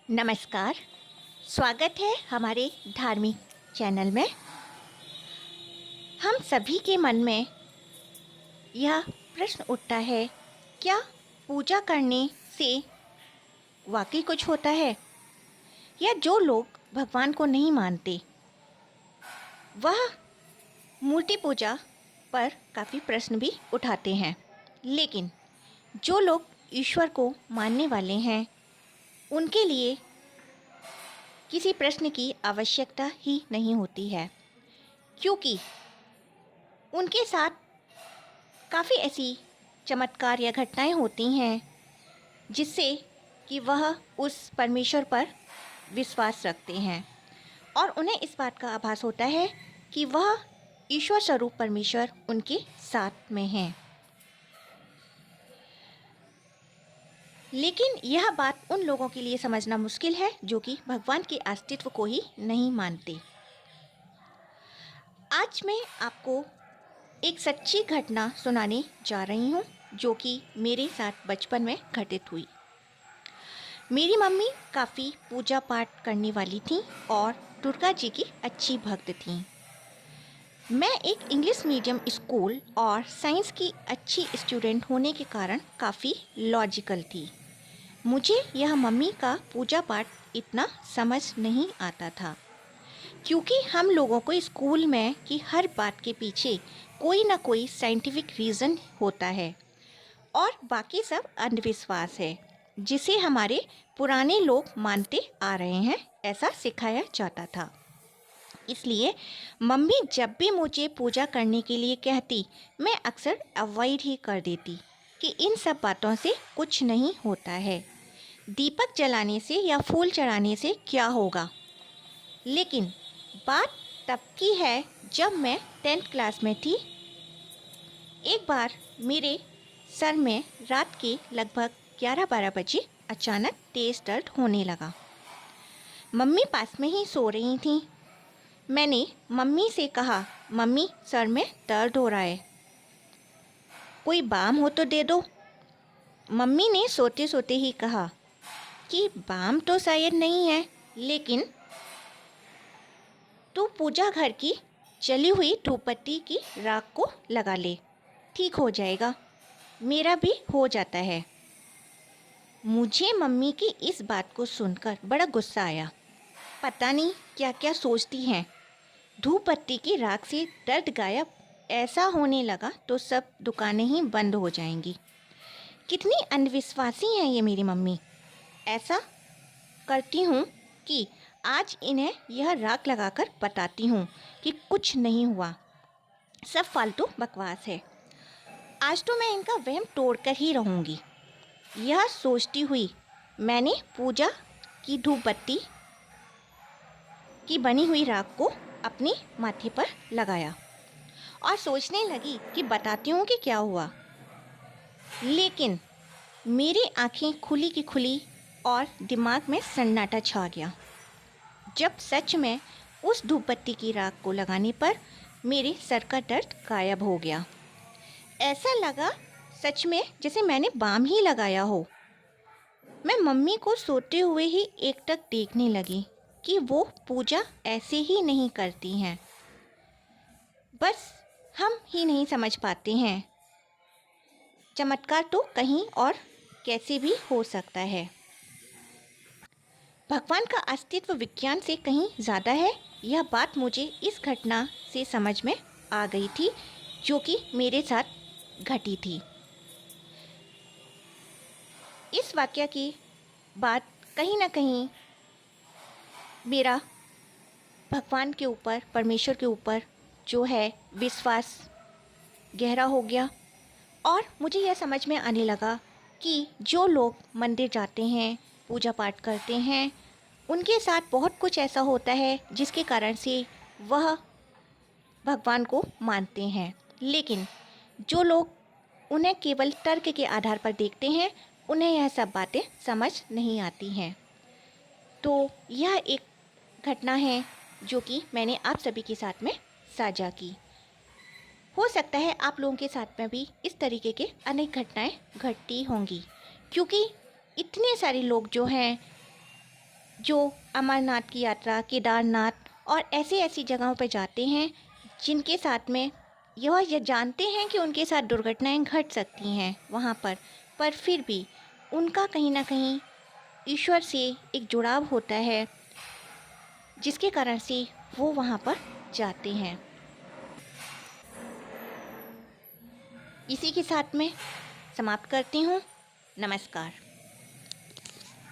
नमस्कार। स्वागत है हमारे धार्मिक चैनल में। हम सभी के मन में यह प्रश्न उठता है, क्या पूजा करने से वाकई कुछ होता है? या जो लोग भगवान को नहीं मानते वह मूर्ति पूजा पर काफ़ी प्रश्न भी उठाते हैं, लेकिन जो लोग ईश्वर को मानने वाले हैं उनके लिए किसी प्रश्न की आवश्यकता ही नहीं होती है, क्योंकि उनके साथ काफ़ी ऐसी चमत्कार या घटनाएं होती हैं जिससे कि वह उस परमेश्वर पर विश्वास रखते हैं और उन्हें इस बात का आभास होता है कि वह ईश्वर स्वरूप परमेश्वर उनके साथ में हैं। लेकिन यह बात उन लोगों के लिए समझना मुश्किल है जो कि भगवान के अस्तित्व को ही नहीं मानते। आज मैं आपको एक सच्ची घटना सुनाने जा रही हूँ जो कि मेरे साथ बचपन में घटित हुई। मेरी मम्मी काफ़ी पूजा पाठ करने वाली थी और दुर्गा जी की अच्छी भक्त थी। मैं एक इंग्लिश मीडियम स्कूल और साइंस की अच्छी स्टूडेंट होने के कारण काफ़ी लॉजिकल थी। मुझे यह मम्मी का पूजा पाठ इतना समझ नहीं आता था, क्योंकि हम लोगों को स्कूल में कि हर बात के पीछे कोई ना कोई साइंटिफिक रीज़न होता है और बाकी सब अंधविश्वास है जिसे हमारे पुराने लोग मानते आ रहे हैं, ऐसा सिखाया जाता था। इसलिए मम्मी जब भी मुझे पूजा करने के लिए कहती, मैं अक्सर अवॉइड ही कर देती कि इन सब बातों से कुछ नहीं होता है। दीपक जलाने से या फूल चढ़ाने से क्या होगा। लेकिन बात तब की है जब मैं 10th क्लास में थी। एक बार मेरे सर में रात के लगभग 11-12 बजे अचानक तेज दर्द होने लगा। मम्मी पास में ही सो रही थी। मैंने मम्मी से कहा, मम्मी सर में दर्द हो रहा है, कोई बाम हो तो दे दो। मम्मी ने सोते सोते ही कहा कि बाम तो शायद नहीं है, लेकिन तू पूजा घर की जली हुई धूपबत्ती की राख को लगा ले, ठीक हो जाएगा, मेरा भी हो जाता है। मुझे मम्मी की इस बात को सुनकर बड़ा गुस्सा आया। पता नहीं क्या क्या सोचती हैं। धूपबत्ती की राख से दर्द गायब, ऐसा होने लगा तो सब दुकानें ही बंद हो जाएंगी। कितनी अंधविश्वासी हैं ये मेरी मम्मी। ऐसा करती हूँ कि आज इन्हें यह राख लगाकर बताती हूँ कि कुछ नहीं हुआ, सब फालतू बकवास है। आज तो मैं इनका वहम तोड़कर ही रहूँगी। यह सोचती हुई मैंने पूजा की धूपबत्ती की बनी हुई राख को अपने माथे पर लगाया और सोचने लगी कि बताती हूँ कि क्या हुआ। लेकिन मेरी आंखें खुली की खुली और दिमाग में सन्नाटा छा गया जब सच में उस धूपबत्ती की राख को लगाने पर मेरे सर का दर्द गायब हो गया। ऐसा लगा सच में जैसे मैंने बाम ही लगाया हो। मैं मम्मी को सोते हुए ही एकटक देखने लगी कि वो पूजा ऐसे ही नहीं करती हैं। बस हम ही नहीं समझ पाते हैं, चमत्कार तो कहीं और कैसे भी हो सकता है। भगवान का अस्तित्व विज्ञान से कहीं ज़्यादा है, यह बात मुझे इस घटना से समझ में आ गई थी जो कि मेरे साथ घटी थी। इस वाक़या की बात कहीं ना कहीं मेरा भगवान के ऊपर, परमेश्वर के ऊपर जो है विश्वास गहरा हो गया और मुझे यह समझ में आने लगा कि जो लोग मंदिर जाते हैं, पूजा पाठ करते हैं, उनके साथ बहुत कुछ ऐसा होता है जिसके कारण से वह भगवान को मानते हैं। लेकिन जो लोग उन्हें केवल तर्क के आधार पर देखते हैं, उन्हें यह सब बातें समझ नहीं आती हैं। तो यह एक घटना है जो कि मैंने आप सभी के साथ में साझा की। हो सकता है आप लोगों के साथ में भी इस तरीके के अनेक घटनाएं घटती होंगी, क्योंकि इतने सारे लोग जो हैं जो अमरनाथ की यात्रा, केदारनाथ और ऐसी ऐसी जगहों पर जाते हैं जिनके साथ में यह जानते हैं कि उनके साथ दुर्घटनाएं घट सकती हैं वहाँ पर फिर भी उनका कहीं ना कहीं ईश्वर से एक जुड़ाव होता है, जिसके कारण से वो वहाँ पर जाते हैं। इसी के साथ में समाप्त करती हूँ। नमस्कार।